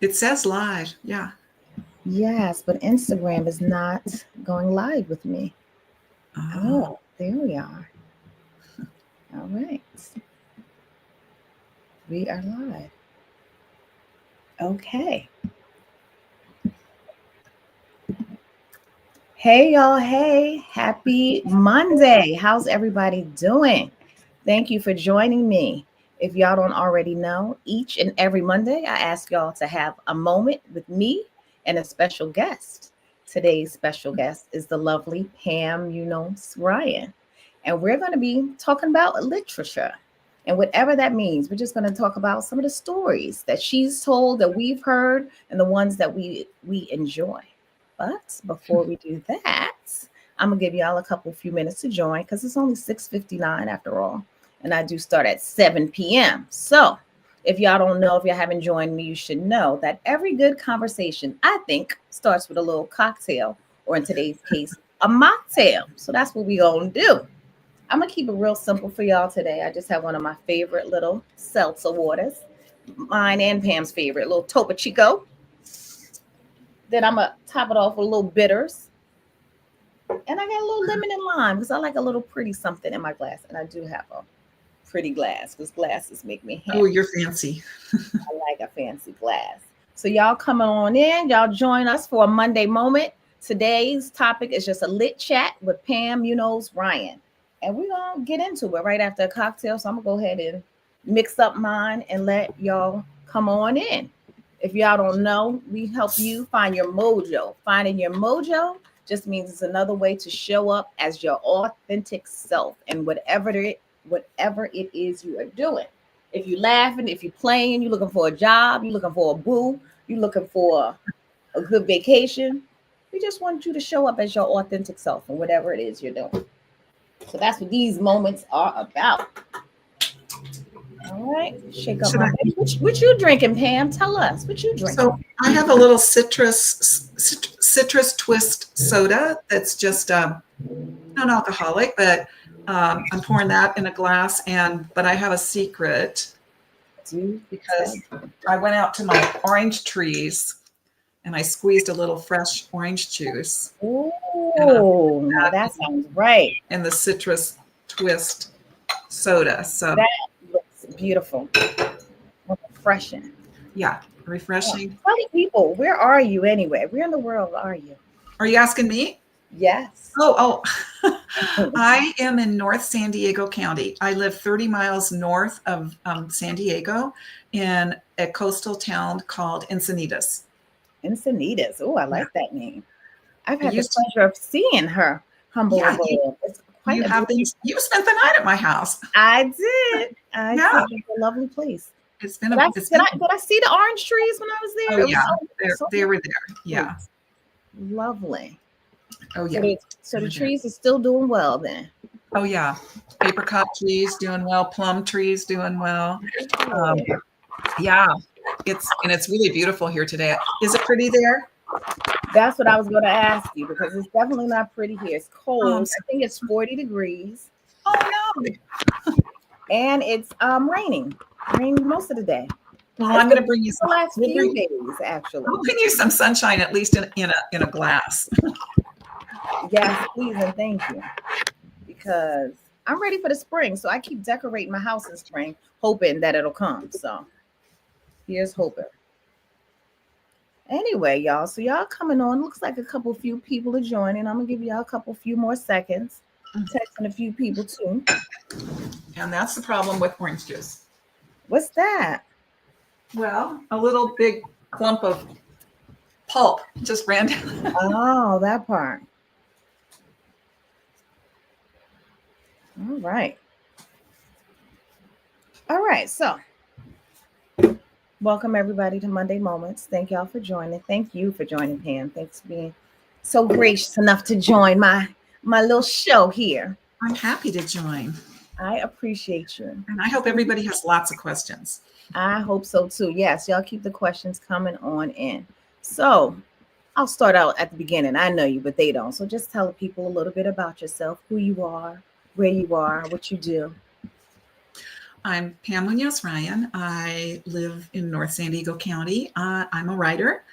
It says live. Yeah. Yes, but Instagram is not going live with me. Oh. Oh, there we are. All right. We are live. Okay. Hey, y'all. Hey, happy Monday. How's everybody doing? Thank you for joining me. If y'all don't already know, each and every Monday, I ask y'all to have a moment with me and a special guest. Today's special guest is the lovely Pam Munoz Ryan. And we're going to be talking about literature and whatever that means. We're just going to talk about some of the stories that she's told, that we've heard, and the ones that we enjoy. But before we do that, I'm gonna give y'all a couple few minutes to join because it's only 6:59 after all, and I do start at 7 p.m. So if y'all don't know, if you haven't joined me, you should know that every good conversation, I think, starts with a little cocktail, or in today's case, a mocktail. So that's what we gonna do. I'm gonna keep it real simple for y'all today. I just have one of my favorite little seltzer waters, mine and Pam's favorite, little Topo Chico. Then I'm gonna top it off with a little bitters. And I got a little lemon and lime because I like a little pretty something in my glass. And I do have a pretty glass because glasses make me Oh, happy. you're fancy. I like a fancy glass. So y'all come on in. Y'all join us for a Monday moment. Today's topic is just a lit chat with Pam Munoz Ryan. And we're going to get into it right after a cocktail. So I'm going to go ahead and mix up mine and let y'all come on in. If y'all don't know, we help you find your mojo. Finding your mojo just means it's another way to show up as your authentic self and whatever it is you are doing. If you're laughing, if you're playing, you're looking for a job, you're looking for a boo, you're looking for a good vacation. We just want you to show up as your authentic self and whatever it is you're doing. So that's what these moments are about. All right, shake up Should my I? face. What you drinking, Pam? Tell us what you drinking. So I have a little citrus twist soda that's just non-alcoholic, but I'm pouring that in a glass. But I have a secret Do because tell. I went out to my orange trees and I squeezed a little fresh orange juice and I put Oh, now that that sounds right. in the citrus twist soda. So That looks beautiful. Refreshing. yeah, Yeah. refreshing. Funny people, where are you anyway? Where in the world are you? Are you asking me? Yes. Oh. I am in North San Diego County. I live 30 miles north of San Diego in a coastal town called Encinitas. Encinitas. Oh, I Yeah. like that name. I've I had the used to, pleasure of seeing her humble yeah, abode. It's quite you a have been, beautiful. you spent the night at my house. I did. I Yeah, did. It's a lovely place. it's been Did a, I it's did been, I did I see the orange trees when I was oh there? It was yeah, so they were there. Yeah. nice. Lovely. Oh So yeah, the they were there. trees are still doing well then. Oh yeah. Apricot trees doing well, plum trees doing well. Um, Good. yeah, it's really beautiful here today. Is it pretty there? That's what I was going to ask you because it's definitely not pretty here. It's Oh, I'm cold. I so, think it's 40 degrees oh no. and it's raining most of the day. Well, It's I'm going been to bring you the some. last few days actually. We'll bring you some sunshine, at least in a glass. Yes, please and thank you because I'm ready for the spring. So I keep decorating my house in spring, hoping that it'll come. So here's hoping. Anyway, y'all, so y'all coming on. Looks like a couple few people are joining. I'm gonna give y'all a couple few more seconds. Texting a few people too. And that's the problem with orange juice. What's that? Well, a little big clump of pulp just ran down. Oh, that part. All right. All right. So, welcome everybody to Monday Moments. Thank y'all for joining. Thank you for joining, Pam. Thanks for being so gracious enough to join my little show here. I'm happy to join. I appreciate you. And I hope everybody has lots of questions. I hope so too. Yes, y'all keep the questions coming on in. So, I'll start out at the beginning. I know you, but they don't. So just tell people a little bit about yourself, who you are, where you are, what you do. I'm Pam Munoz Ryan. I live in North San Diego County. I'm a writer.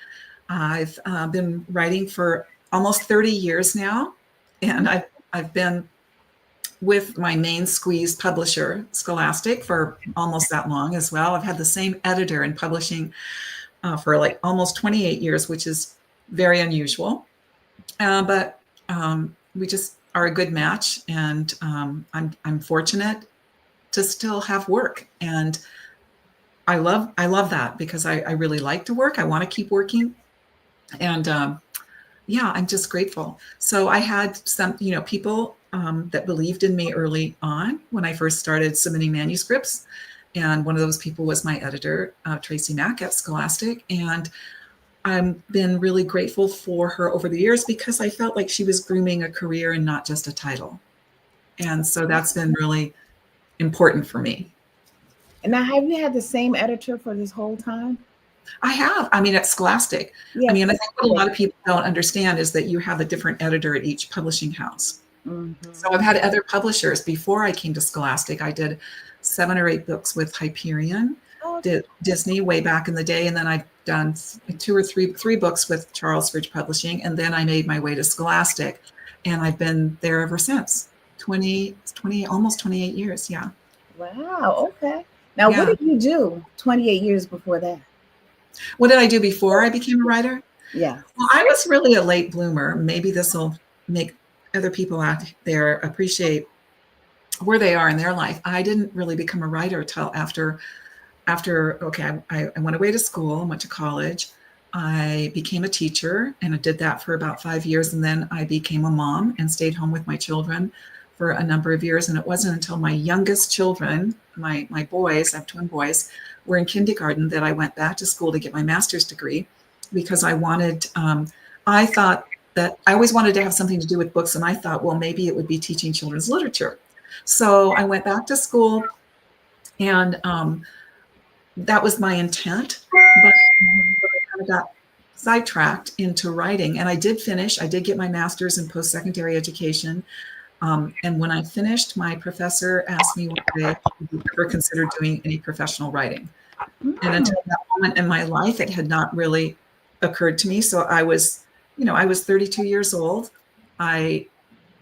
I've been writing for almost 30 years now, and I've been with my main squeeze publisher, Scholastic, for almost that long as well. I've had the same editor in publishing for like almost 28 years, which is very unusual. But we just are a good match, and I'm fortunate to still have work, and I love that because I really like to work. I want to keep working, and yeah, I'm just grateful. So I had some, people that believed in me early on when I first started submitting manuscripts. And one of those people was my editor, Tracy Mack at Scholastic. And I've been really grateful for her over the years because I felt like she was grooming a career and not just a title. And so that's been really important for me. And now, have you had the same editor for this whole time? I have. I mean, at Scholastic. I Yes. mean, I think what a lot of people don't understand is that you have a different editor at each publishing house. Mm-hmm. So I've had other publishers before I came to Scholastic. I did 7 or 8 books with Hyperion, did Disney way back in the day, and then I've done 2 or 3 books with Charles Ridge Publishing, and then I made my way to Scholastic, and I've been there ever since. 20, almost 28 years. Yeah. Wow. Okay. Now, Yeah. what did you do 28 years before that? What did I do before I became a writer? Yeah. Well, I was really a late bloomer. Maybe this will make other people out there appreciate where they are in their life. I didn't really become a writer till after okay, I went away to school, went to college. I became a teacher, and I did that for about 5 years. And then I became a mom and stayed home with my children for a number of years. And it wasn't until my youngest children, my boys, I have twin boys, were in kindergarten that I went back to school to get my master's degree, because I wanted, I thought that I always wanted to have something to do with books. And I thought, well, maybe it would be teaching children's literature. So I went back to school, and that was my intent, but I kind of got sidetracked into writing. And I did finish. I did get my master's in post-secondary education. And when I finished, my professor asked me one day if I ever considered doing any professional writing. And until that moment in my life, it had not really occurred to me. So I was 32 years old. I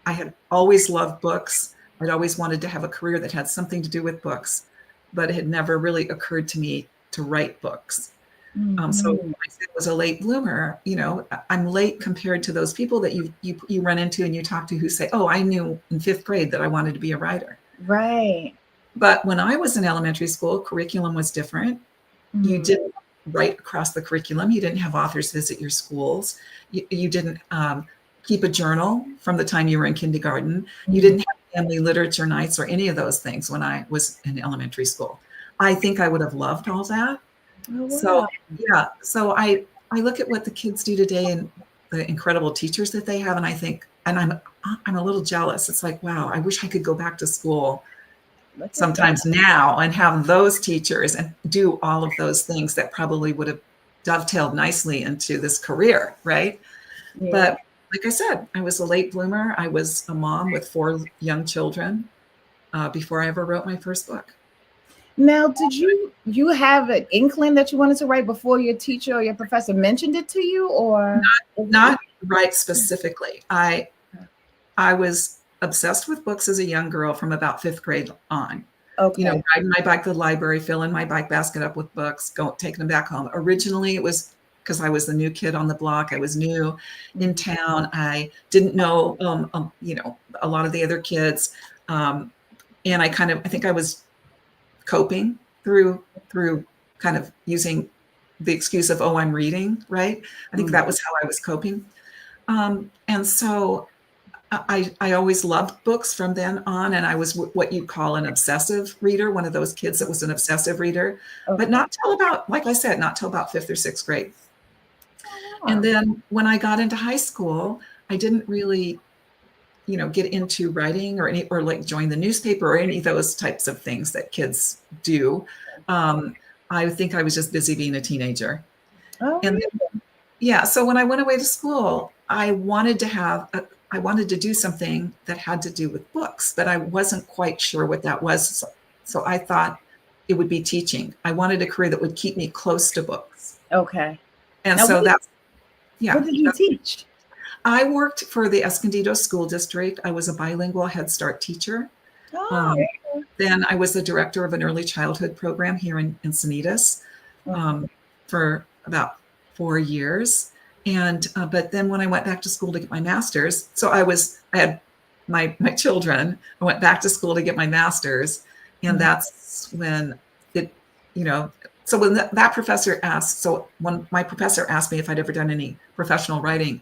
had always loved books. I'd always wanted to have a career that had something to do with books, but it had never really occurred to me to write books. So I said I was a late bloomer. I'm late compared to those people that you run into and you talk to who say, "Oh, I knew in 5th grade that I wanted to be a writer." Right. But when I was in elementary school, curriculum was different. You didn't write across the curriculum. You didn't have authors visit your schools. You didn't keep a journal from the time you were in kindergarten. You didn't have family literature nights or any of those things when I was in elementary school. I think I would have loved all that. Oh, wow. So yeah, so I look at what the kids do today and the incredible teachers that they have, and I think, and I'm a little jealous. It's like, wow, I wish I could go back to school sometimes now and have those teachers and do all of those things that probably would have dovetailed nicely into this career, right? Yeah. But like I said, I was a late bloomer. I was a mom with 4 young children before I ever wrote my first book. Now, did you have an inkling that you wanted to write before your teacher or your professor mentioned it to you, or not write specifically? I was obsessed with books as a young girl from about 5th grade on. Okay. Riding my bike to the library, filling my bike basket up with books, taking them back home. Originally, it was because I was the new kid on the block. I was new in town. I didn't know, a lot of the other kids. And I think I was coping through kind of using the excuse of, oh, I'm reading, right? I think that was how I was coping. And so I always loved books from then on, and I was what you'd call an obsessive reader, one of those kids that was an obsessive reader, but not till about, like I said, not till about 5th or 6th grade. And then when I got into high school, I didn't really, get into writing or like join the newspaper or any of those types of things that kids do. I think I was just busy being a teenager. Oh, and then, yeah. So when I went away to school, I wanted to do something that had to do with books, but I wasn't quite sure what that was. So I thought it would be teaching. I wanted a career that would keep me close to books. Okay. And Now, so that's, yeah. what did you teach? I worked for the Escondido School District. I was a bilingual Head Start teacher. Oh, Then I was the director of an early childhood program here in Encinitas for about 4 years. And but then when I went back to school to get my master's, so I had my children. I went back to school to get my master's, and that's when it, So when that professor asked, so when my professor asked me if I'd ever done any professional writing,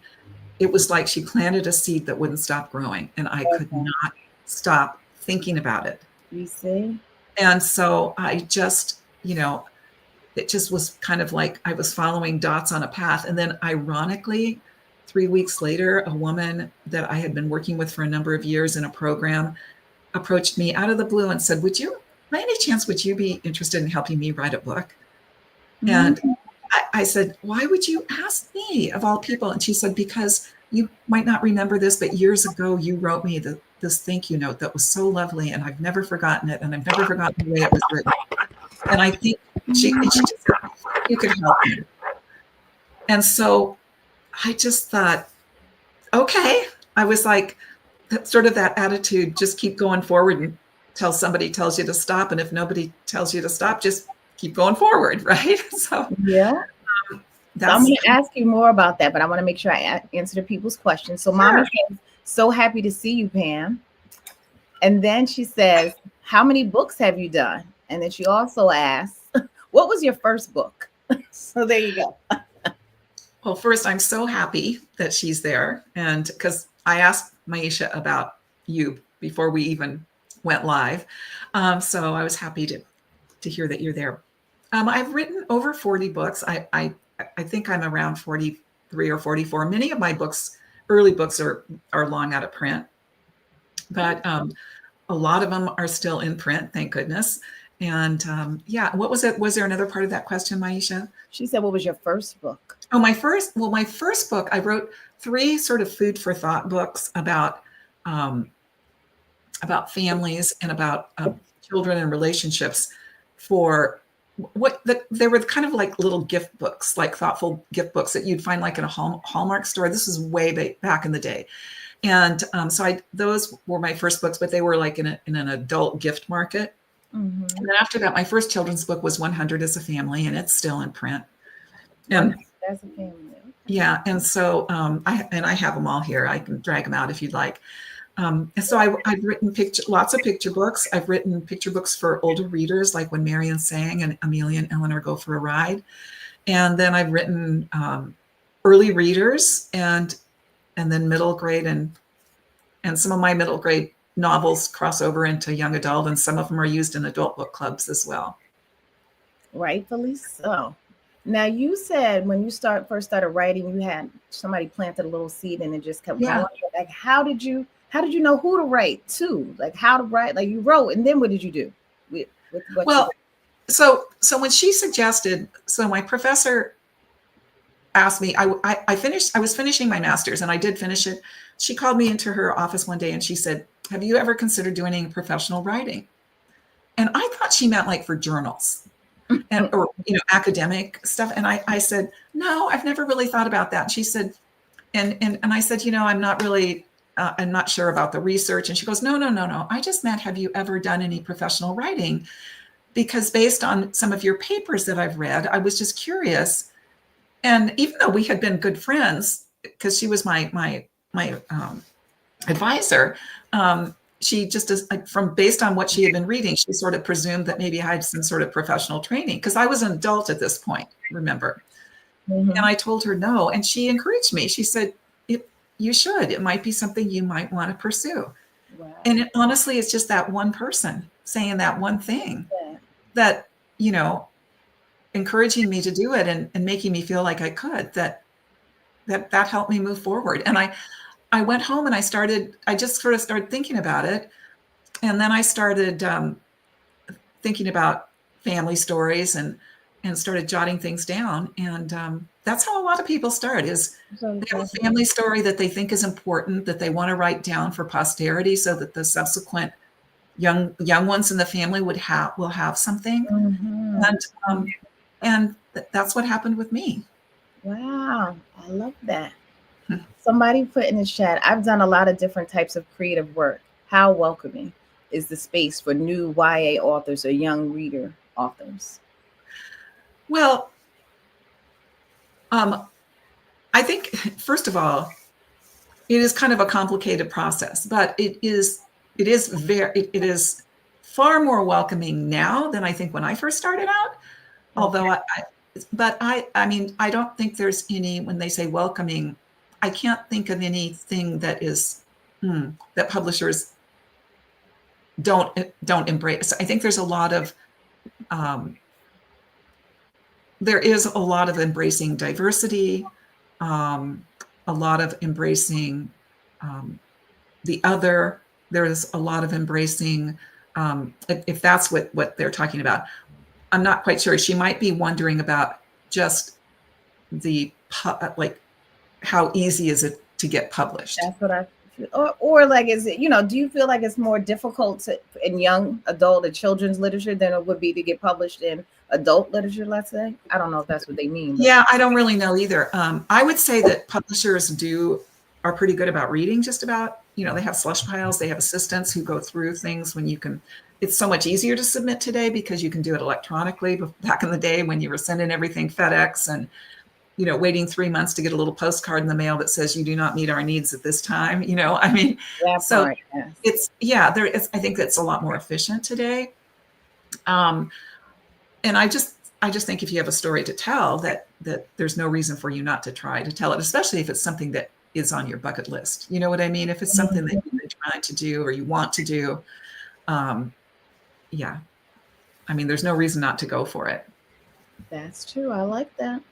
it was like she planted a seed that wouldn't stop growing, and I could not stop thinking about it. You see? And so I just, it just was kind of like I was following dots on a path. And then ironically, 3 weeks later, a woman that I had been working with for a number of years in a program approached me out of the blue and said, by any chance, would you be interested in helping me write a book? And I said, why would you ask me of all people? And she said, because you might not remember this, but years ago, you wrote me this thank you note that was so lovely, and I've never forgotten it, and I've never forgotten the way it was written. And I think she just said, you could help me. And so I just thought, okay. I was like, sort of that attitude, just keep going forward until somebody tells you to stop. And if nobody tells you to stop, just keep going forward, right? So yeah. So I'm going to ask you more about that, but I want to make sure I answer the people's questions. So Mama says, so happy to see you, Pam. And then she says, how many books have you done? And then she also asks, what was your first book? So there you go. Well, first, I'm so happy that she's there. And because I asked Maisha about you before we even went live. So I was happy to hear that you're there. I've written over 40 books. I think I'm around 43 or 44. Many of my books, early books, are long out of print, but a lot of them are still in print, thank goodness. And what was it? Was there another part of that question, Maisha? She said, what was your first book? Oh, my first book, I wrote 3 sort of food for thought books about families and about children and relationships they were kind of like little gift books, like thoughtful gift books that you'd find like in a Hallmark store. This was way back in the day. And so those were my first books, but they were like in an adult gift market. And then after that, my first children's book was 100 as a Family, and it's still in print. And as a family. Yeah. And so I have them all here. I can drag them out if you'd like. And so I've written lots of picture books. I've written picture books for older readers, like When Marian Sang and Amelia and Eleanor Go for a Ride. And then I've written early readers and then middle grade, and some of my middle grade novels cross over into young adult, and some of them are used in adult book clubs as well. Rightfully so. Now, you said when you first started writing, you had somebody planted a little seed and it just kept growing. Like, how did you know who to write to? Like, how to write? Like, you wrote, and then what did you do? So when she suggested, so my professor asked me, I was finishing my master's, and I did finish it. She called me into her office one day and she said, have you ever considered doing any professional writing? And I thought she meant like for journals or academic stuff. And I said, no, I've never really thought about that. And she said, and I said, I'm not really, I'm not sure about the research. And she goes, no. I just meant, have you ever done any professional writing? Because based on some of your papers that I've read, I was just curious. And even though we had been good friends, because she was my advisor, she just based on what she had been reading, she sort of presumed that maybe I had some sort of professional training, because I was an adult at this point, remember? And I told her no, and she encouraged me. She said, you should. It might be something you might want to pursue. Wow. And honestly, it's just that one person saying that one thing that, encouraging me to do it and making me feel like I could, that helped me move forward. And I went home and I just sort of started thinking about it. And then I started thinking about family stories and started jotting things down. And that's how a lot of people start, is they have a family story that they think is important, that they want to write down for posterity so that the subsequent young ones in the family will have something, Mhm. and that's what happened with me. Wow, I love that. Somebody put in the chat, I've done a lot of different types of creative work. How welcoming is the space for new YA authors or young reader authors? Well, I think first of all, it is kind of a complicated process, but it is far more welcoming now than I think when I first started out. Okay. Although I mean, I don't think there's any, when they say welcoming, I can't think of anything that is that publishers don't embrace. I think there's a lot of um, there is a lot of embracing diversity, um, a lot of embracing um, the other. There is a lot of embracing, if that's what they're talking about. I'm not quite sure. She might be wondering about just the like how easy is it to get published. That's what I feel. Or like, is it, do you feel like it's more difficult in young adult or children's literature than it would be to get published in adult literature, let's say? I don't know if that's what they mean, but Yeah, I don't really know either. I would say that publishers are pretty good about reading just about, they have slush piles, they have assistants who go through things when you can. It's so much easier to submit today because you can do it electronically. But back in the day when you were sending everything FedEx and, waiting 3 months to get a little postcard in the mail that says you do not meet our needs at this time, I mean, that so part, yes. I think it's a lot more efficient today. Um, and I just think if you have a story to tell, that there's no reason for you not to try to tell it, especially if it's something that is on your bucket list. You know what I mean? If it's something that you've been trying to do or you want to do, um, yeah. I mean, there's no reason not to go for it. That's true. I like that.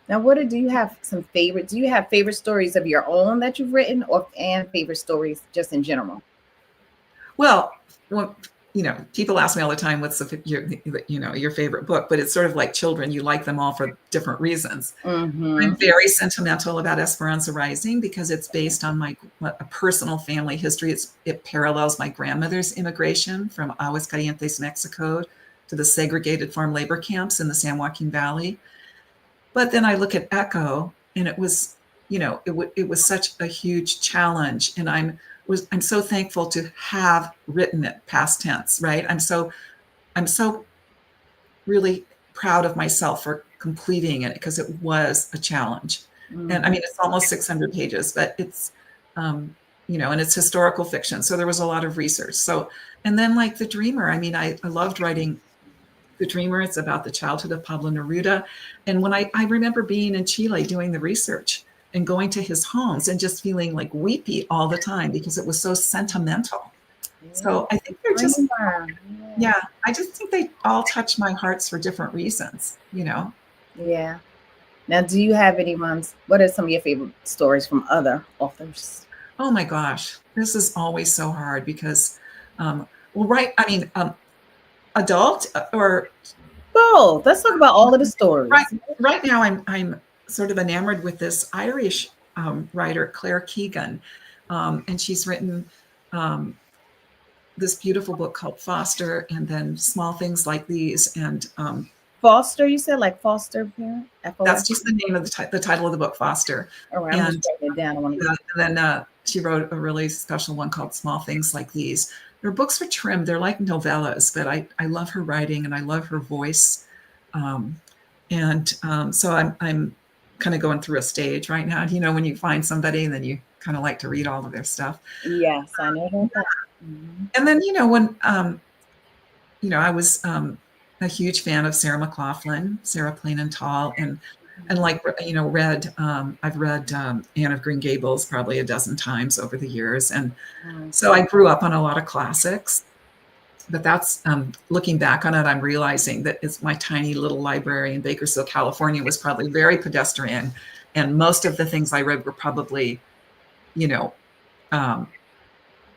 Now, do you have do you have favorite stories of your own that you've written and favorite stories just in general? Well, people ask me all the time, what's your favorite book? But it's sort of like children. You like them all for different reasons. Mm-hmm. I'm very sentimental about Esperanza Rising because it's based on a personal family history. It parallels my grandmother's immigration from Aguascalientes, Mexico, to the segregated farm labor camps in the San Joaquin Valley. But then I look at Echo, and it was, it was such a huge challenge, and I'm so thankful to have written it past tense, right? I'm so really proud of myself for completing it because it was a challenge. Mm-hmm. And I mean, it's almost 600 pages, but it's, and it's historical fiction. So there was a lot of research. So, and then like The Dreamer, I mean, I loved writing The Dreamer. It's about the childhood of Pablo Neruda. And when I remember being in Chile doing the research and going to his homes and just feeling like weepy all the time because it was so sentimental. So I think they're just, yeah, I just think they all touch my hearts for different reasons, Yeah. Now, do you have any ones? What are some of your favorite stories from other authors? Oh my gosh, this is always so hard because, right, I mean, adult or both. Let's talk about all of the stories. Right now, I'm sort of enamored with this Irish writer, Claire Keegan, and she's written this beautiful book called Foster, and then Small Things Like These, and Foster, you said, like foster parent? That's just the name of the title of the book, Foster. All right, I'm just writing it down. And then she wrote a really special one called Small Things Like These. Her books are trimmed. They're like novellas, but I love her writing and I love her voice. So I'm kind of going through a stage right now. When you find somebody and then you kind of like to read all of their stuff. Yes, I know that. Mm-hmm. And then, when, I was a huge fan of Sarah McLachlan, Sarah Plain and Tall, and like, I've read Anne of Green Gables probably a dozen times over the years. And so I grew up on a lot of classics, but that's, looking back on it, I'm realizing that it's my tiny little library in Bakersfield, California was probably very pedestrian. And most of the things I read were probably,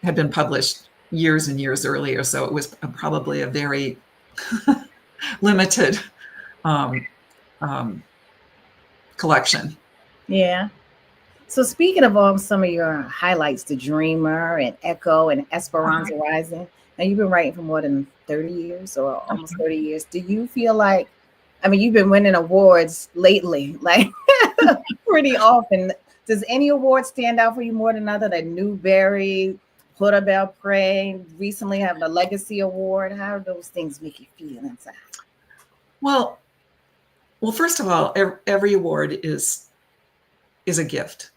had been published years and years earlier. So it was probably a very limited collection. Yeah. So speaking of some of your highlights, The Dreamer and Echo and Esperanza Rising, Now you've been writing for more than 30 years or almost 30 years. Do you feel like, I mean, you've been winning awards lately, like pretty often. Does any award stand out for you more than other? The Newbery, Put a Bell Pray, recently have the Legacy Award. How do those things make you feel inside? Well, first of all, every award is a gift.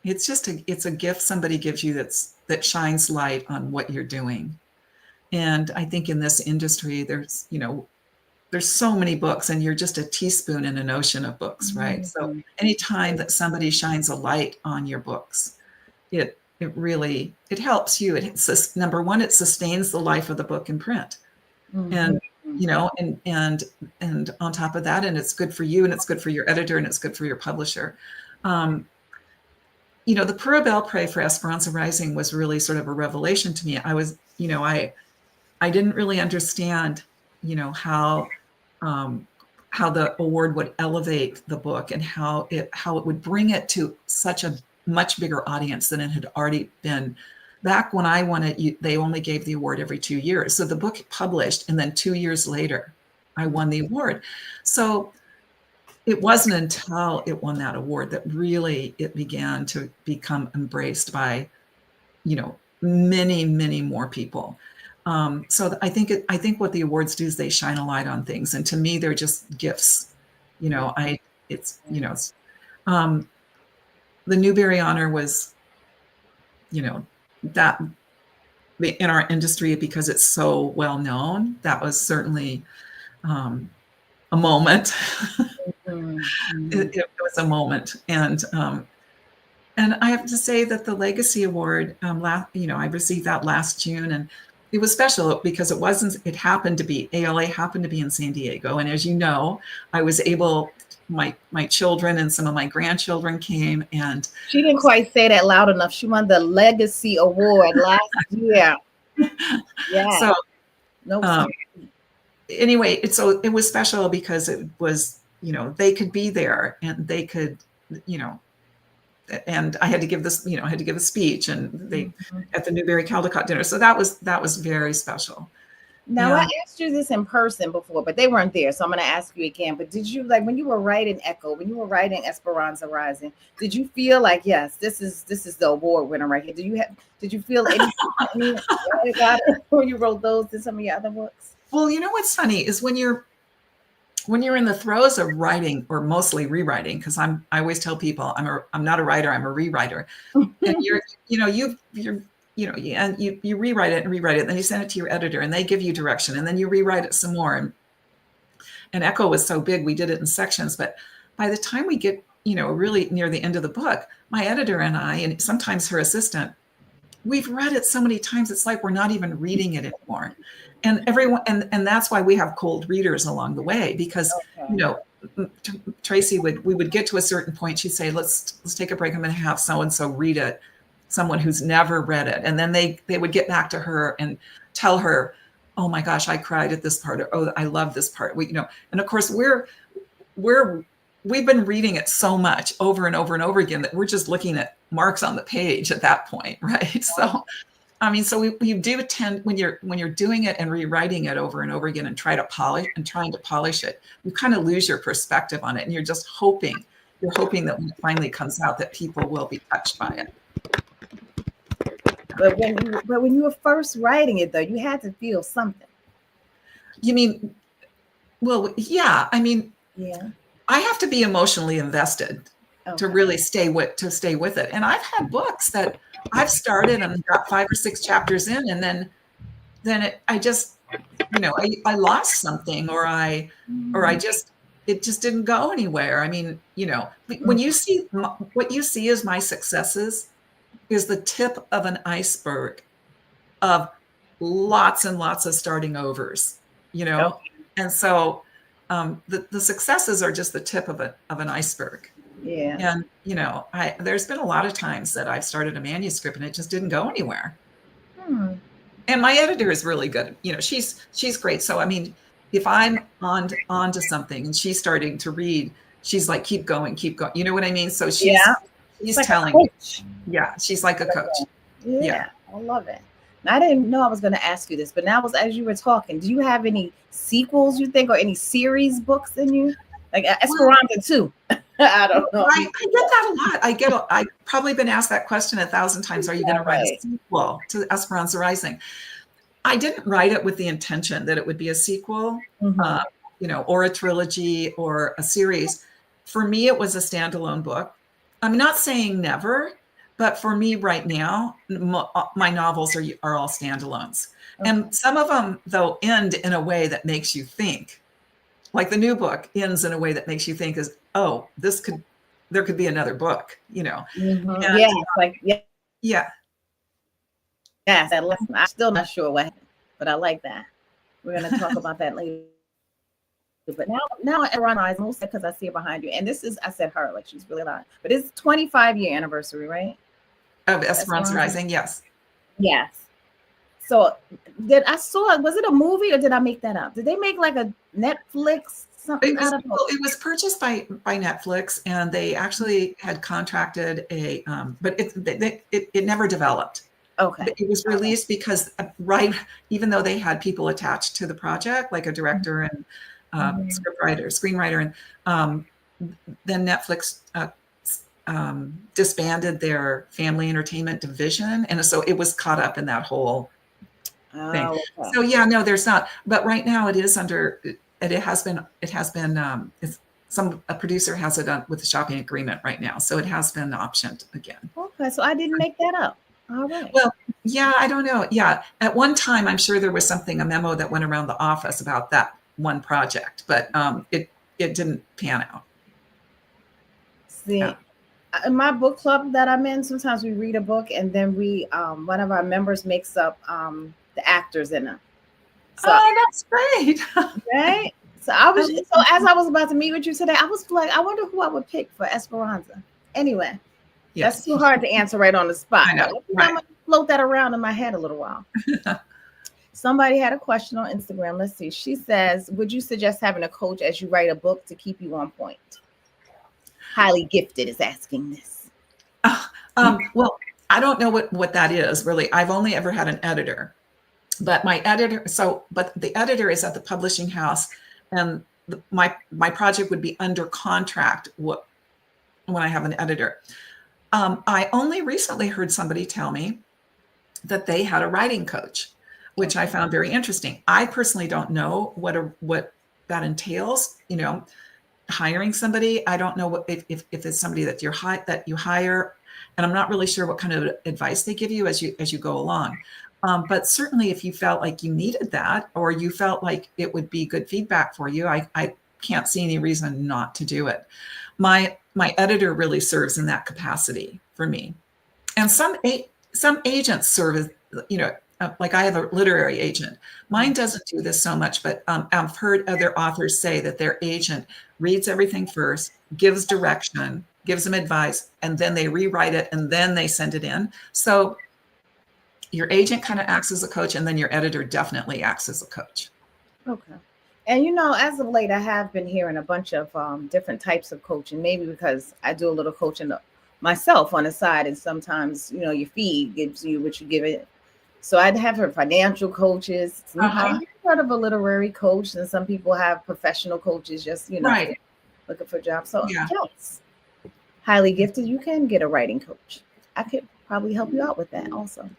It's just it's a gift somebody gives you that shines light on what you're doing. And I think in this industry, there's so many books, and you're just a teaspoon in an ocean of books, right? So anytime that somebody shines a light on your books, it really helps you. It's number one, it sustains the life of the book in print, and and on top of that, and it's good for you, and it's good for your editor, and it's good for your publisher. The Pura Bel Pre for Esperanza Rising was really sort of a revelation to me. I was, I didn't really understand, how the award would elevate the book and how it would bring it to such a much bigger audience than it had already been. Back when I won it, they only gave the award every 2 years. So the book published, and then 2 years later, I won the award. So it wasn't until it won that award that really it began to become embraced by, many, many more people. So I think what the awards do is they shine a light on things, and to me, they're just gifts. The Newbery honor was, that in our industry, because it's so well known, that was certainly a moment. It was a moment, and I have to say that the Legacy Award, I received that last June, and it was special because it happened to be, ALA happened to be in San Diego, and as you know, I was able. My children and some of my grandchildren came, and she didn't quite say that loud enough. She won the Legacy Award last year. Yeah. So anyway, it was special because it was, they could be there, and they could, and I had to give this, I had to give a speech, and they at the Newbery Caldecott dinner. So that was very special. Now, I asked you this in person before, but they weren't there. So I'm going to ask you again. But did you, like, when you were writing Echo, when you were writing Esperanza Rising, did you feel like, yes, this is the award winner right here? Did you feel anything about it when you wrote those and some of your other books? Well, what's funny is when you're in the throes of writing, or mostly rewriting, because I always tell people I'm not a writer, I'm a rewriter. And you rewrite it, and then you send it to your editor, and they give you direction, and then you rewrite it some more. And Echo was so big, we did it in sections. But by the time we get, really near the end of the book, my editor and I, and sometimes her assistant, we've read it so many times, it's like we're not even reading it anymore. And everyone, and that's why we have cold readers along the way, because Tracy we would get to a certain point, she'd say, let's take a break, I'm going to have so and so read it, someone who's never read it, and then they would get back to her and tell her, oh my gosh, I cried at this part, or oh, I love this part. And of course we've been reading it so much over and over and over again that we're just looking at marks on the page at that point, right? So so we do tend, when you're doing it and rewriting it over and over again and trying to polish it, you kind of lose your perspective on it, and you're just hoping that when it finally comes out, that people will be touched by it. But when you were first writing it, though, you had to feel something. You mean? Well, yeah. Yeah. I have to be emotionally invested to really stay with it. And I've had books that I've started and got 5 or 6 chapters in, and then I just, I lost something, or it just didn't go anywhere. When you see what you see as my successes is the tip of an iceberg of lots and lots of starting overs, and so the successes are just the tip of an iceberg. Yeah. And there's been a lot of times that I've started a manuscript and it just didn't go anywhere. And my editor is really good. She's great. So if I'm on to something and she's starting to read, she's like, keep going. You know what I mean? So she's like telling me. Yeah, she's like a coach. Yeah, I love it. I didn't know I was going to ask you this, but now as you were talking, do you have any sequels you think, or any series books in you, like Well, Esperanza too? I don't know. I get that a lot. I've probably been asked that question 1,000 times. Are you going to write a Right. sequel to Esperanza Rising? I didn't write it with the intention that it would be a sequel, Mm-hmm. uh, or a trilogy or a series. For me, it was a standalone book. I'm not saying never, but for me right now, my novels are all standalones. Okay. And some of them, though, end in a way that makes you think. Like the new book ends in a way that makes you think is, oh, there could be another book, Mm-hmm. And Yeah, like yeah, yes, that lesson. I'm still not sure what happened, but I like that. We're going to talk about that later. But now everyone eyes mostly because I see it behind you. And this is, I said her, like she's really loud. But it's 25-year anniversary, right? of Esperanza Esperanza. Rising, yes. Yes. So was it a movie or did I make that up? Did they make like a Netflix something out of it? Well, it was purchased by Netflix, and they actually had contracted but it never developed. Okay. It was released because even though they had people attached to the project, like a director and screenwriter, and then Netflix disbanded their family entertainment division, and so it was caught up in that whole thing. Oh, okay. So yeah, no, there's not. But right now, it is under. It has been. A producer has it on with a shopping agreement right now, so it has been optioned again. Okay, so I didn't make that up. All right. Well, yeah, I don't know. Yeah, at one time, I'm sure there was a memo that went around the office about that one project, but it didn't pan out. See, Yeah. in my book club that I'm in, sometimes we read a book and then we one of our members makes up the actors in it. So that's great. right. So as I was about to meet with you today, I was like, I wonder who I would pick for Esperanza. Anyway, Yes. that's too hard to answer right on the spot. I know, I'm right. gonna float that around in my head a little while. Somebody had a question on Instagram. Let's see. She says, would you suggest having a coach as you write a book to keep you on point? Highly Gifted is asking this. Well, I don't know what that is really. I've only ever had an editor, but the editor is at the publishing house, and my project would be under contract when I have an editor. I only recently heard somebody tell me that they had a writing coach, which I found very interesting. I personally don't know what that entails. Hiring somebody. I don't know if it's somebody that you hire, and I'm not really sure what kind of advice they give you as you go along. But certainly, if you felt like you needed that, or you felt like it would be good feedback for you, I can't see any reason not to do it. My editor really serves in that capacity for me, and some agents serve as like I have a literary agent. Mine doesn't do this so much, but I've heard other authors say that their agent reads everything first, gives direction, gives them advice, and then they rewrite it and then they send it in. So your agent kind of acts as a coach, and then your editor definitely acts as a coach. Okay. And as of late, I have been hearing a bunch of different types of coaching, maybe because I do a little coaching myself on the side, and sometimes, your feed gives you what you give it. So I'd have her financial coaches. I've heard of a literary coach, and some people have professional coaches, just, right, looking for jobs. So yeah. Yes, Highly Gifted, you can get a writing coach. I could probably help you out with that also.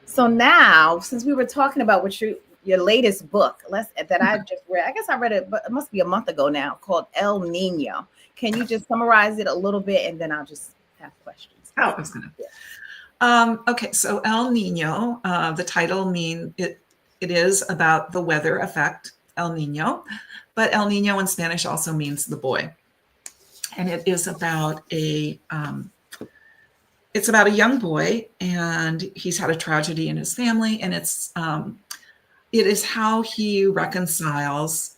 So now, since we were talking about your latest book, that I just read, I guess I read it, but it must be a month ago now, called El Nino. Can you just summarize it a little bit, and then I'll just have questions? Oh, I was gonna. Okay, so El Nino, the title it is about the weather effect, El Nino, but El Nino in Spanish also means the boy. And it is about a young boy, and he's had a tragedy in his family, and it is how he reconciles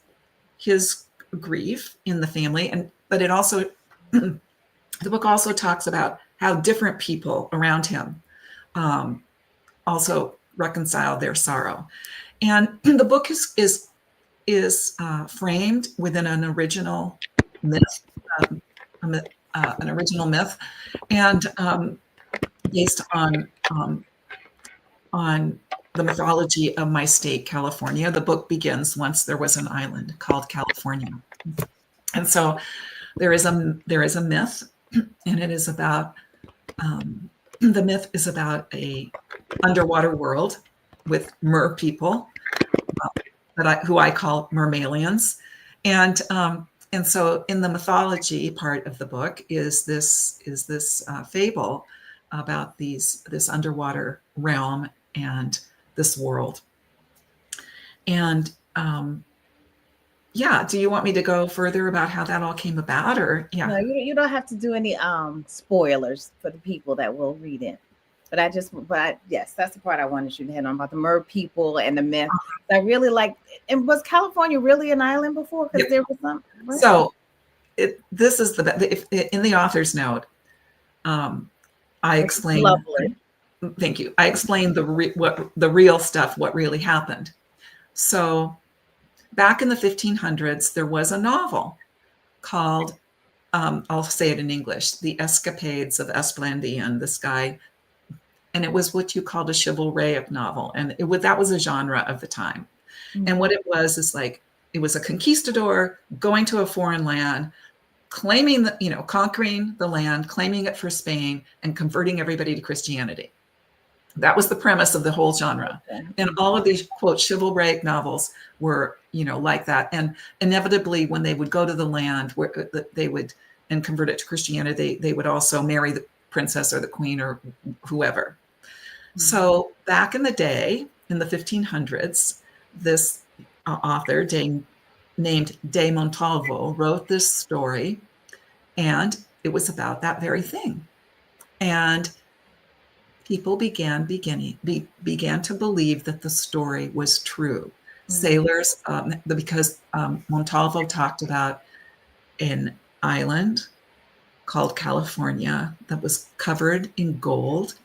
his grief in the family, but it also the book also talks about how different people around him also reconcile their sorrow. And the book is framed within an original myth, an original myth, and based on the mythology of my state, California. The book begins once there was an island called California, and so there is a myth, and it is about the myth is about a underwater world with mer people who I call mermalians, and so in the mythology part of the book is this fable about this underwater realm and this world. And yeah, do you want me to go further about how that all came about, or yeah? No, you don't have to do any spoilers for the people that will read it. But yes, that's the part I wanted you to hit on about the mer people and the myth. I really like. And was California really an island before? Because there was some. Right? So this is in the author's note. I explained. Lovely. Thank you. I explained the real stuff, what really happened. So back in the 1500s, there was a novel called, I'll say it in English, The Escapades of Esplandian, this guy. And it was what you called a chivalric novel. And that was a genre of the time. Mm-hmm. And what it was is like, it was a conquistador going to a foreign land, claiming conquering the land, claiming it for Spain, and converting everybody to Christianity. That was the premise of the whole genre. Okay. And all of these, quote, chivalric novels were, like that. And inevitably, when they would go to the land where they would and convert it to Christianity, they would also marry the princess or the queen or whoever. Mm-hmm. So back in the day, in the 1500s, this author named de Montalvo wrote this story, and it was about that very thing. And people began to believe that the story was true. Mm-hmm. Sailors, because Montalvo talked about an island called California that was covered in gold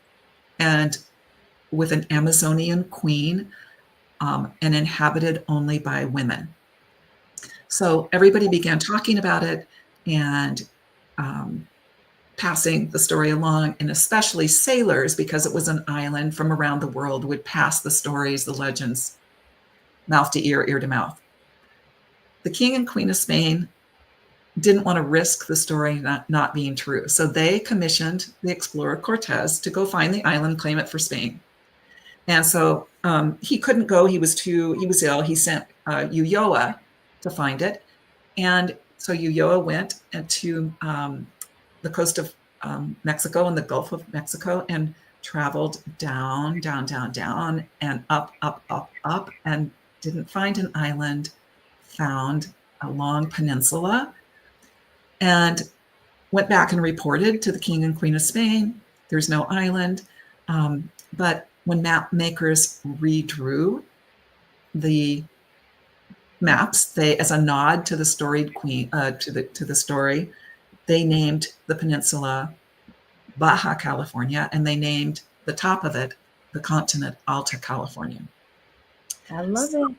and with an Amazonian queen, and inhabited only by women. So everybody began talking about it and passing the story along, and especially sailors, because it was an island from around the world, would pass the stories, the legends, mouth to ear, ear to mouth. The king and queen of Spain didn't want to risk the story not being true. So they commissioned the explorer Cortez to go find the island, claim it for Spain. And so he couldn't go. He was ill. He sent Ulloa to find it. And so Ulloa went to the coast of Mexico and the Gulf of Mexico and traveled down, down, down, down, and up, up, up, up, and didn't find an island, found a long peninsula, and went back and reported to the king and queen of Spain. There's no island. But when map makers redrew the maps, they, as a nod to the storied queen, to the story, they named the peninsula Baja California, and they named the top of it, the continent, Alta California. I love it.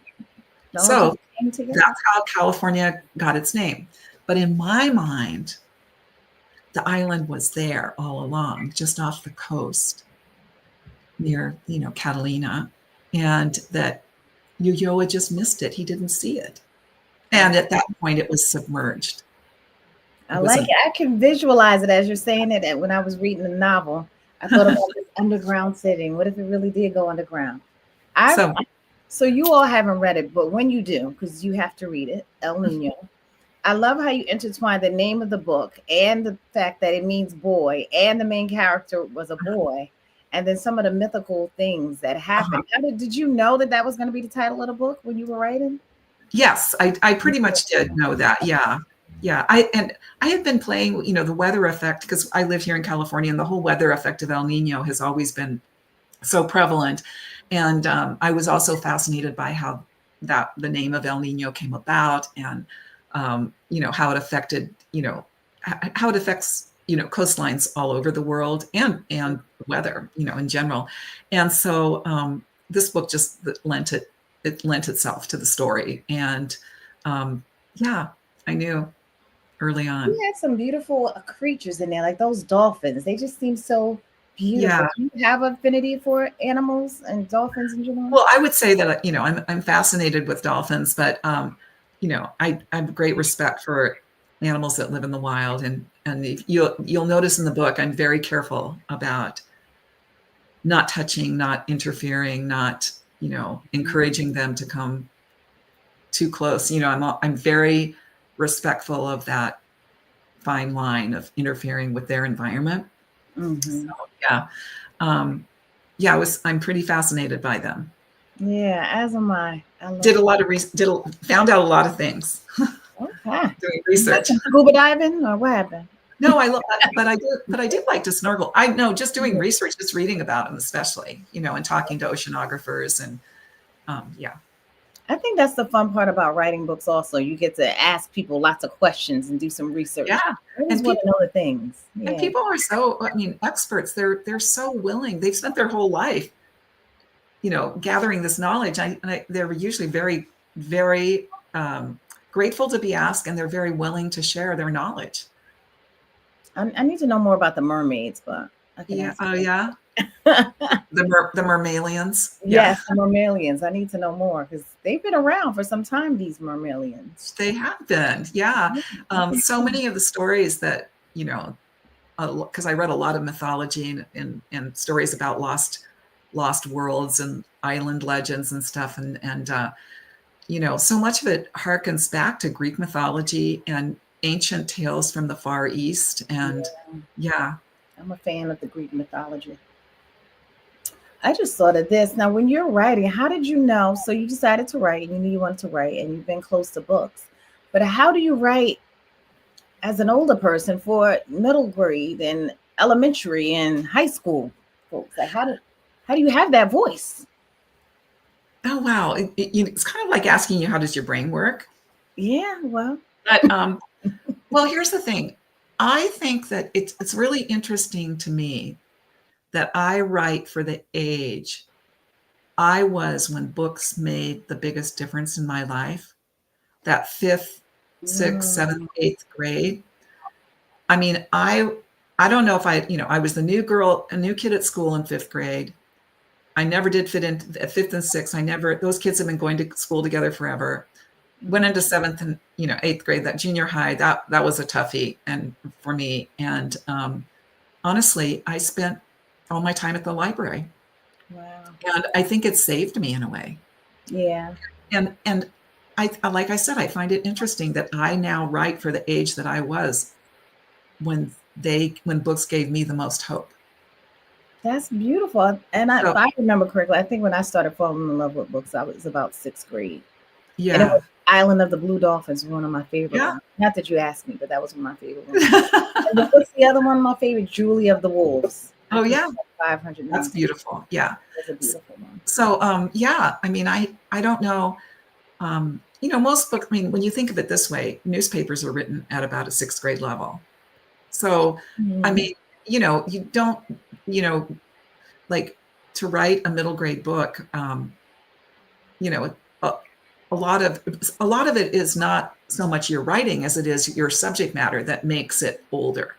So that's how California got its name. But in my mind, the island was there all along, just off the coast near, Catalina, and that Ulloa just missed it. He didn't see it. And at that point, it was submerged. I like it. I can visualize it as you're saying it. And when I was reading the novel, I thought about this underground setting. What if it really did go underground? So you all haven't read it, but when you do, because you have to read it, El Nino. I love how you intertwine the name of the book and the fact that it means boy, and the main character was a boy, and then some of the mythical things that happened. Did you know that was going to be the title of the book when you were writing? Yes, I pretty much did know that. Yeah. I had been playing, the weather effect, because I live here in California, and the whole weather effect of El Nino has always been so prevalent. And I was also fascinated by how the name of El Nino came about, and how it affected, how it affects, coastlines all over the world, and weather, in general. And so this book just lent itself to the story. And I knew early on. You had some beautiful creatures in there, like those dolphins. They just seem so Beautiful. Yeah. Do you have affinity for animals and dolphins in general? Well, I would say that, I'm fascinated with dolphins, but, I have great respect for animals that live in the wild. And if you'll notice in the book, I'm very careful about not touching, not interfering, not, encouraging them to come too close. I'm very respectful of that fine line of interfering with their environment. So, Mm-hmm. yeah. Yeah, I'm pretty fascinated by them. Yeah, as am I. I Did love a them. lot of found out a lot of things Okay. doing You got research. some scuba diving or what happened? No, I love that, but I did like to snorkel. I know, just doing Yeah. research, just reading about them, especially, and talking to oceanographers and yeah. I think that's the fun part about writing books also. You get to ask people lots of questions and do some research. Yeah. I always And want people to know the things. and Yeah. people are so, I mean, experts, they're so willing. They've spent their whole life, gathering this knowledge. They're usually very, very grateful to be asked, and they're very willing to share their knowledge. I need to know more about the mermaids, but I can Yeah. ask Oh, you. yeah. The mermalians. Yeah. Yes, the mermalians. I need to know more because they've been around for some time, these mermalians. They have been. Yeah. So many of the stories that, because I read a lot of mythology and stories about lost worlds and island legends and stuff. And so much of it harkens back to Greek mythology and ancient tales from the Far East. And Yeah, yeah. I'm a fan of the Greek mythology. I just thought of this. Now, when you're writing, how did you know? So you decided to write and you knew you wanted to write and you've been close to books. But how do you write as an older person for middle grade and elementary and high school folks? Like how do you have that voice? Oh, wow. It's kind of like asking you, how does your brain work? Yeah, well, But well, here's the thing. I think that it's really interesting to me that I write for the age I was when books made the biggest difference in my life. That fifth, sixth, seventh, mm, eighth grade. I mean, I don't know if I was the new girl, a new kid at school in fifth grade. I never did fit into fifth and sixth. Those kids have been going to school together forever. Went into seventh and eighth grade, that junior high, that was a toughie and for me. And honestly, I spent all my time at the library, wow. and I think it saved me in a way. Yeah. And like I said, I find it interesting that I now write for the age that I was when books gave me the most hope. That's beautiful. And if So I remember correctly, I think when I started falling in love with books, I was about sixth grade. And it yeah, was Island of the Blue Dolphins, one of my favorite yeah. ones. Not that you asked me, but that was one of my favorite ones. And what's the other one of my favorite? Julie of the Wolves. I Oh think yeah, it's like 500 that's names. beautiful. Yeah. That's a beautiful one. So yeah, I mean, I don't know. Most books. I mean, when you think of it this way, newspapers are written at about a sixth grade level. So I Mhm. mean, you don't, you know, like to write a middle grade book. You know, a, a lot of it is not so much your writing as it is your subject matter that makes it older.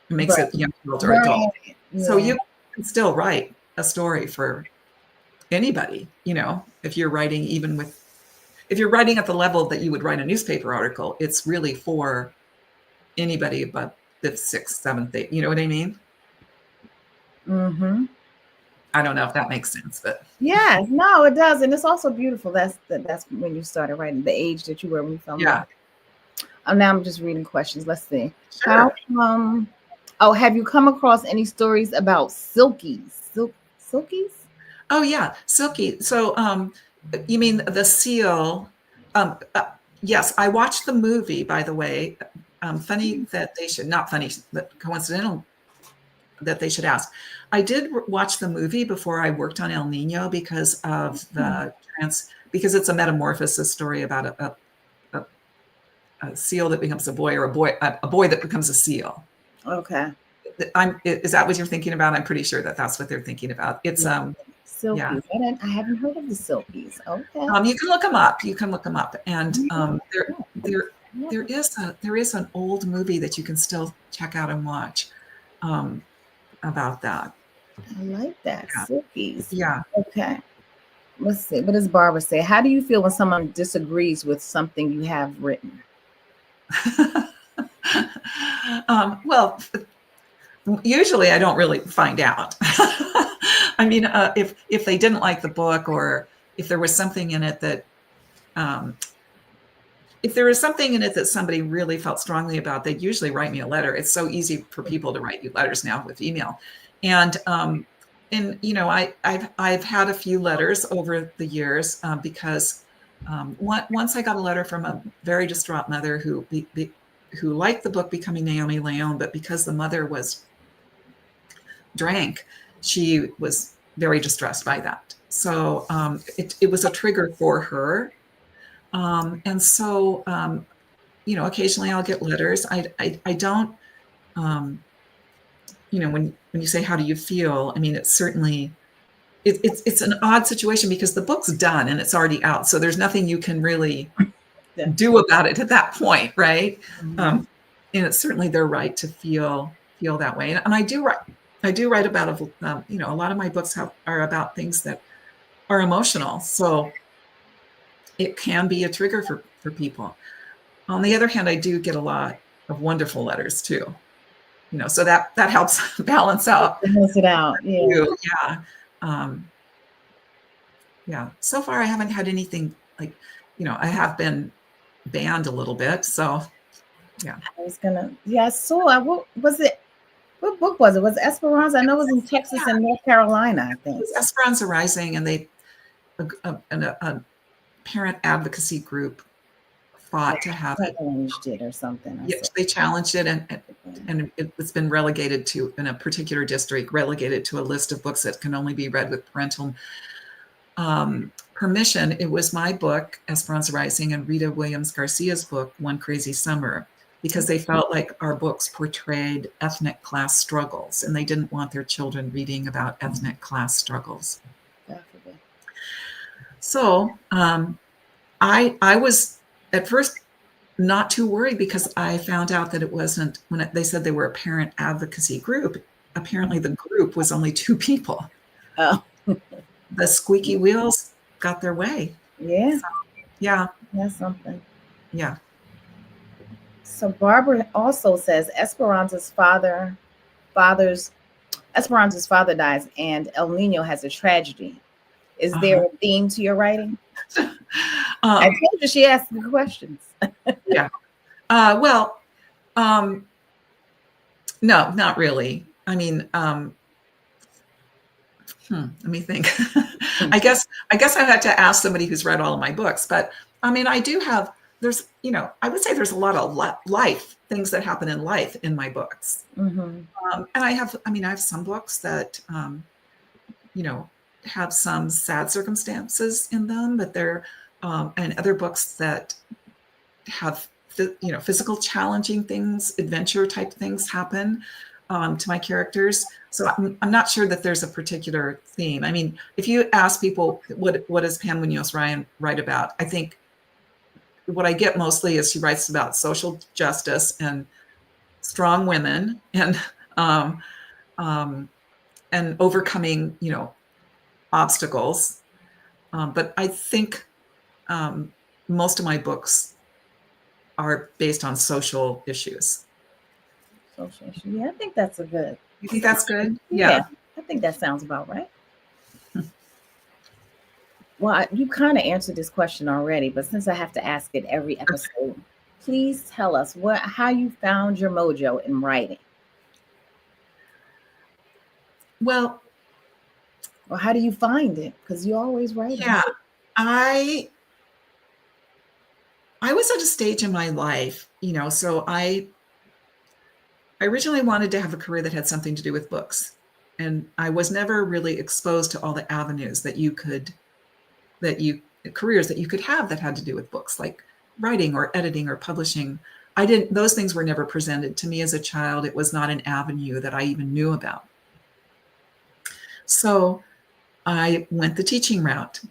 It makes Right. it young adult or adult. Right. So Yeah. you can still write a story for anybody, if you're writing if you're writing at the level that you would write a newspaper article, it's really for anybody but fifth, sixth, seventh, eighth. You know what I mean? Mm-hmm. I don't know if that makes sense, but Yeah, no, it does. And it's also beautiful. That's when you started writing, the age that you were when you fell in love. yeah, Now I'm just reading questions. Let's see. How sure. oh, have you come across any stories about silkies? Silkies? Oh yeah, Silky. So you mean the seal? Um, uh, yes, I watched the movie, by the way. Funny that they should not funny, but coincidental that they should ask. I did watch the movie before I worked on El Nino because of because it's a metamorphosis story about a, a seal that becomes a boy, or a boy that becomes a seal. Okay. Is that what you're thinking about? I'm pretty sure that that's what they're thinking about. It's Yeah. yeah. Silkies. I haven't heard of the silkies. Okay. You can look them up. You can look them up, and there there Yeah. there is an old movie that you can still check out and watch about that. I like that. Yeah. Sickies. Yeah. Okay. Let's see. What does Barbara say? How do you feel when someone disagrees with something you have written? Well, usually I don't really find out. I mean, if they didn't like the book, or if there was something in it that um, if there was something in it that somebody really felt strongly about, they'd usually write me a letter. It's so easy for people to write you letters now with email, and you know, I've had a few letters over the years because once I got a letter from a very distraught mother who liked the book Becoming Naomi Leon, but because the mother was drank, she was very distressed by that. So it was a trigger for her, and so you know, occasionally I'll get letters. I don't, you know, when you say how do you feel, I mean, it's certainly it's an odd situation because the book's done and it's already out, so there's nothing you can really Yeah. do about it at that point, right? Mhm. And it's certainly their right to feel that way. And I do write about you know, a lot of my books are about things that are emotional, so it can be a trigger for people. On the other hand, I do get a lot of wonderful letters too, you know, so that helps balance out Balance it out. Yeah. too. Yeah. Um, yeah. So far, I haven't had anything like, you know, I have been banned a little bit. So, yeah. I was gonna. Yeah, I saw. What was it? What book was it? Was it Esperanza? I know it was in Texas Yeah. and North Carolina, I It think. was Esperanza Rising, and a parent advocacy group They fought to have it. challenged it or something. I saw. Yes, they challenged it, and it's been relegated to, in a particular district, relegated to a list of books that can only be read with parental permission. It was my book, Esperanza Rising, and Rita Williams Garcia's book, One Crazy Summer, because they felt like our books portrayed ethnic class struggles, and they didn't want their children reading about ethnic class struggles. God forbid. So I was at first not too worried because I found out that it wasn't, when they said they were a parent advocacy group, apparently the group was only two people. Oh, The squeaky wheels got their way. yeah, So, yeah, that's something. yeah. So Barbara also says father's Esperanza's father dies, and El Nino has a tragedy. Is there Uh-huh. a theme to your writing? I Um, told you she asked the questions. yeah. Well, no, not really. I mean, let me think. I guess I had to ask somebody who's read all of my books, but I mean, I do have. There's, you know, I would say there's a lot of life things that happen in life in my books, Mm-hmm. and I have. I mean, I have some books that, you know, have some sad circumstances in them, but they're, and other books that have, you know, physical challenging things, adventure type things happen to my characters. So I'm not sure that there's a particular theme. I mean, if you ask people what does Pam Munoz Ryan write about, I think what I get mostly is she writes about social justice and strong women um, um, and overcoming, you know, obstacles. But I think most of my books are based on social issues. Social issue. Yeah, I think that's a good. You think that's good? Yeah, Yeah. I think that sounds about right. Well, you kind of answered this question already, but since I have to ask it every episode, please tell us how you found your mojo in writing, Well, or how do you find it? Because you always write. yeah, I I was at a stage in my life, you know, so I originally wanted to have a career that had something to do with books. And I was never really exposed to all the avenues that you careers that you could have that had to do with books, like writing or editing or publishing. I didn't Those things were never presented to me as a child. It was not an avenue that I even knew about. So I went the teaching route.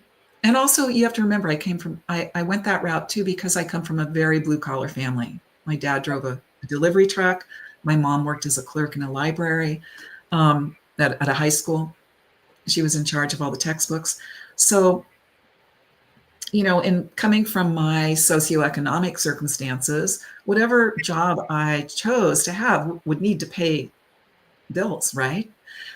And also, you have to remember, I went that route too because I come from a very blue collar family. My dad drove a delivery truck. My mom worked as a clerk in a library. at a high school. She was in charge of all the textbooks. So, in coming from my socioeconomic circumstances, whatever job I chose to have would need to pay bills, right?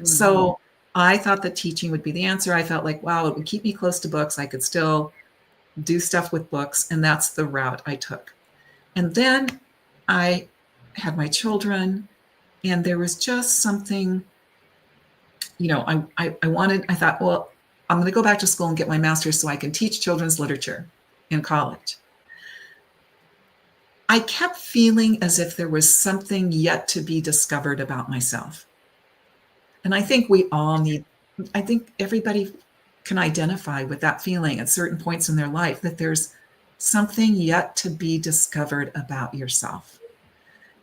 So I thought that teaching would be the answer. I felt like, wow, it would keep me close to books. I could still do stuff with books, and that's the route I took. And then I had my children, and there was just something, I thought, well, I'm going to go back to school and get my master's so I can teach children's literature in college. I kept feeling as if there was something yet to be discovered about myself. And I think I think everybody can identify with that feeling at certain points in their life, that there's something yet to be discovered about yourself.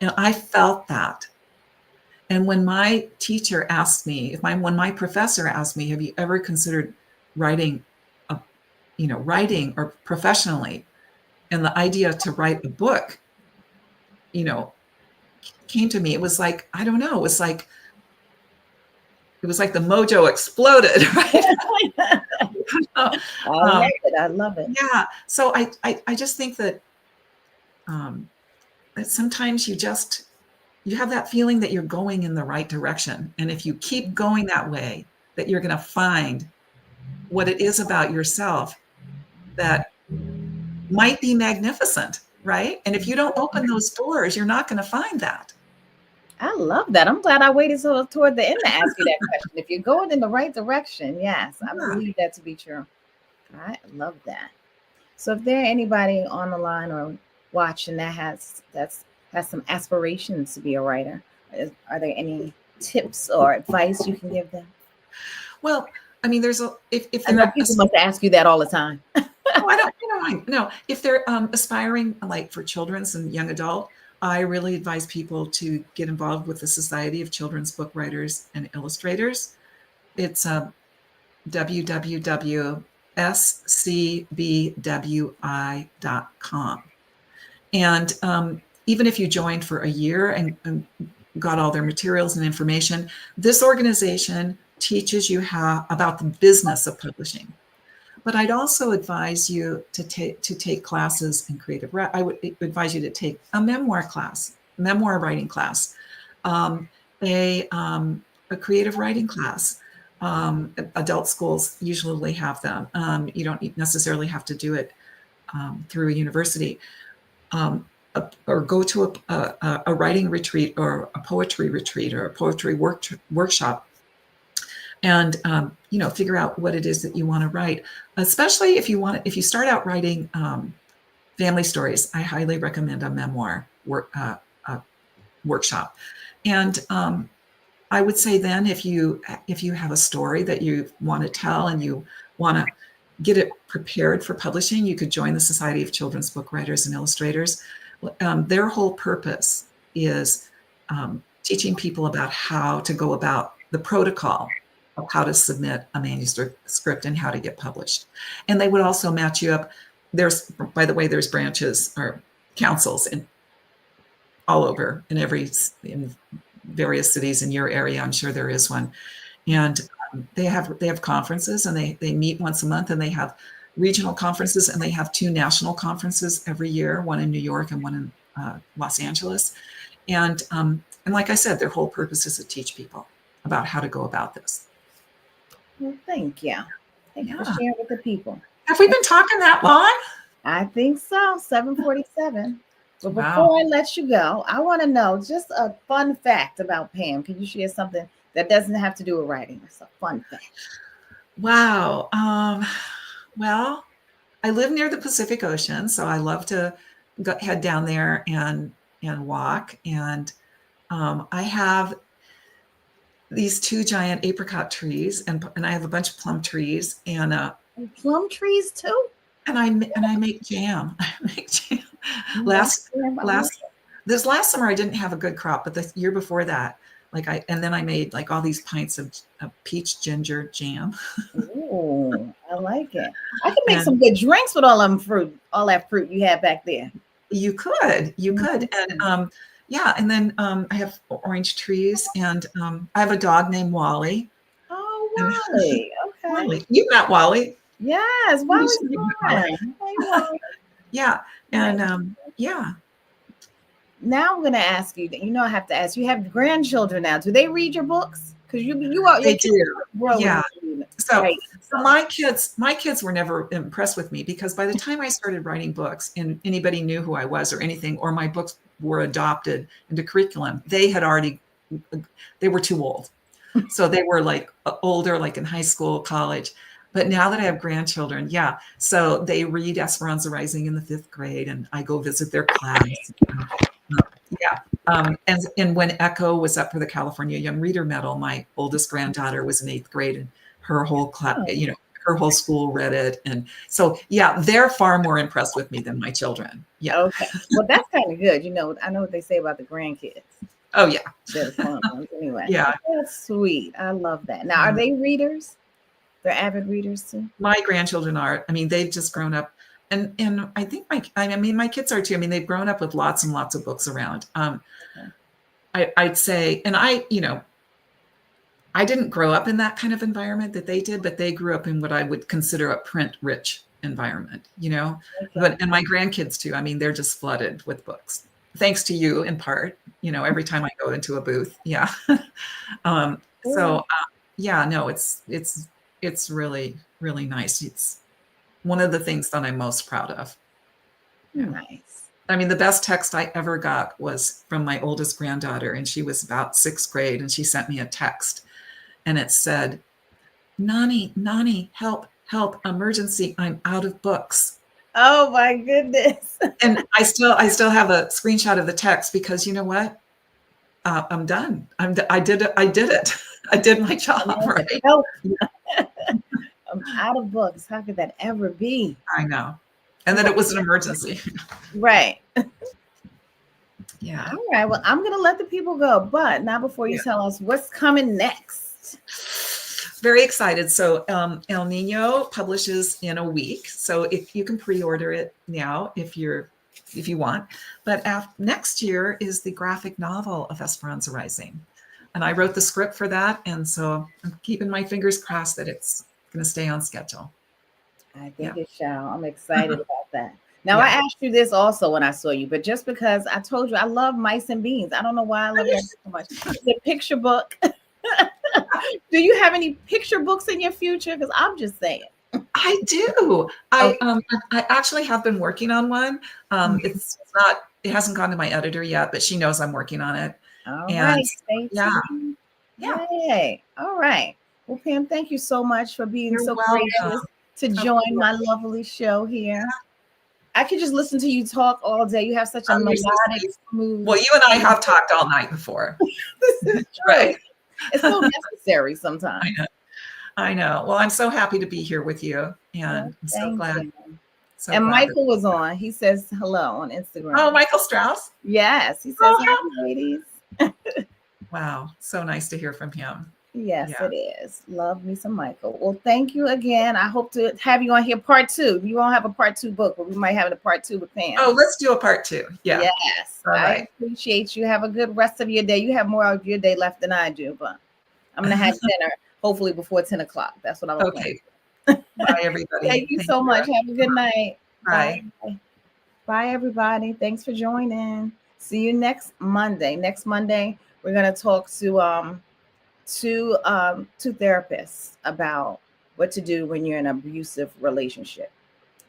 And I felt that. And when my teacher asked me, when my professor asked me, have you ever considered writing or professionally? And the idea to write a book, came to me. It was like, I don't know, it was like the mojo exploded, right? I love it. Yeah. So I just think that that sometimes you have that feeling that you're going in the right direction. And if you keep going that way, that you're going to find what it is about yourself that might be magnificent, right? And if you don't open those doors, you're not going to find that. I love that. I'm glad I waited toward the end to ask you that question. If you're going in the right direction, yes, I believe that to be true. I love that. So if there anybody on the line or watching that has some aspirations to be a writer, are there any tips or advice you can give them? Well, I mean, if I know people must ask you that all the time. I don't mind. No, if they're aspiring, like for children's and young adult, I really advise people to get involved with the Society of Children's Book Writers and Illustrators. It's www.scbwi.com. And even if you joined for a year and got all their materials and information, this organization teaches you about the business of publishing. But I'd also advise you to take classes in creative. I would advise you to take a memoir writing class, a creative writing class. Adult schools usually have them. You don't necessarily have to do it through a university, or go to a writing retreat or a poetry retreat or a poetry workshop. And figure out what it is that you want to write. Especially if you start out writing family stories, I highly recommend a memoir workshop. And I would say then, if you have a story that you want to tell and you want to get it prepared for publishing, you could join the Society of Children's Book Writers and Illustrators. Their whole purpose is teaching people about how to go about the protocol of how to submit a manuscript and how to get published. And they would also match you up. By the way, there's branches or councils all over in various cities in your area. I'm sure there is one. And they have conferences, and they meet once a month, and they have regional conferences, and they have 2 national conferences every year, one in New York and one in Los Angeles. And like I said, their whole purpose is to teach people about how to go about this. Well, thank you. Thank you for sharing with the people. Have we been talking that long? I think so. 7:47. But before I let you go, I want to know just a fun fact about Pam. Can you share something that doesn't have to do with writing? It's a fun fact. Wow. Well, I live near the Pacific Ocean, so I love to head down there and walk. And I have these 2 giant apricot trees, and I have a bunch of plum trees, and plum trees too. And I make jam. I make jam. This last summer I didn't have a good crop, but the year before that, then I made like all these pints of peach ginger jam. Oh, I like it. I could make some good drinks with all that fruit you had back there. You could, and yeah, and then I have orange trees, and I have a dog named Wally. And Oh, Wally. Okay. Wally, you met Wally. Yes, You Wally's should have met Wally. fun. Hey, Wally. Yeah, Nice. and yeah, Now I'm going to ask you. You know, I have to ask. You have grandchildren now. Do they read your books? Because you are your they kids do. grow when Yeah. you're reading, So, right? so my kids were never impressed with me because by the time I started writing books and anybody knew who I was or anything, or my books were adopted into curriculum, they were too old. So they were like older, like in high school, college. But now that I have grandchildren, yeah. So they read Esperanza Rising in the 5th grade, and I go visit their class. Yeah. And when Echo was up for the California Young Reader Medal, my oldest granddaughter was in 8th grade, and her whole class, Oh, her whole school read it. And so, yeah, they're far more impressed with me than my children. Yeah. okay. Well, that's kind of good. You know, I know what they say about the grandkids. Oh, yeah. They're the fun ones anyway. Yeah. That's sweet. I love that. Now, are they readers? They're avid readers too? My grandchildren are. I mean, they've just grown up, and I think my kids are too. I mean, they've grown up with lots and lots of books around. I'd say, and I didn't grow up in that kind of environment that they did, but they grew up in what I would consider a print-rich environment, Okay. And my grandkids too. I mean, they're just flooded with books, thanks to you in part. Every time I go into a booth, yeah. So yeah, no, it's really really nice. It's one of the things that I'm most proud of. Yeah. Nice. I mean, the best text I ever got was from my oldest granddaughter, and she was about 6th grade, and she sent me a text, and it said, Nani, help, emergency, I'm out of books. Oh my goodness. And I still have a screenshot of the text because you know what? I'm done. I did it. I did my job, right? Help. I'm out of books. How could that ever be? I know. And then it was an emergency. Right. Yeah. All right. Well, I'm going to let the people go, but not before you tell us what's coming next. Very excited. So El Nino publishes in a week. So if you can pre-order it now, if you want. But next year is the graphic novel of Esperanza Rising. And I wrote the script for that. And so I'm keeping my fingers crossed that it's going to stay on schedule. I think it shall. I'm excited about that. Now, Yeah. I asked you this also when I saw you, but just because I told you I love Mice and Beans. I don't know why I love that so much. It's a picture book. Do you have any picture books in your future? Because I'm just saying. I do. I actually have been working on one. It's not. It hasn't gone to my editor yet, but she knows I'm working on it. All And right. Stay yeah. tuned. Yeah. Yay. All right. Well, Pam, thank you so much for being You're so welcome. gracious to join my lovely show here. I could just listen to you talk all day. You have such a melodic, smooth. Well, you and I have talked all night before. This is true. Right. It's so necessary sometimes. I know. Well, I'm so happy to be here with you, and I'm so glad. So and glad Michael was on. He says hello on Instagram. Oh, Michael Strauss. Yes, he says hi, ladies. Wow, so nice to hear from him. Yes, it is. Love me some Michael. Well, thank you again. I hope to have you on here part 2. You won't have a part 2 book, but we might have a part 2 with Pam. Oh, let's do a part 2. Yeah. Yes. All right. I appreciate you. Have a good rest of your day. You have more of your day left than I do, but I'm going to have dinner hopefully before 10 o'clock. That's what I'm Okay. Bye, everybody. Thank you so much. Have a good night. Bye. Bye, everybody. Thanks for joining. See you next Monday. Next Monday, we're going to talk to two therapists about what to do when you're in an abusive relationship.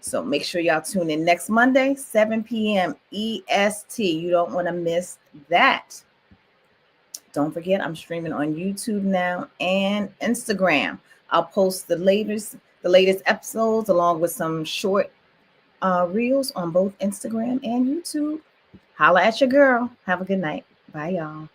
So make sure y'all tune in next Monday, 7 p.m. EST. You don't want to miss that. Don't forget, I'm streaming on YouTube now and Instagram. I'll post the latest episodes along with some short reels on both Instagram and YouTube. Holla at your girl. Have a good night. Bye, y'all.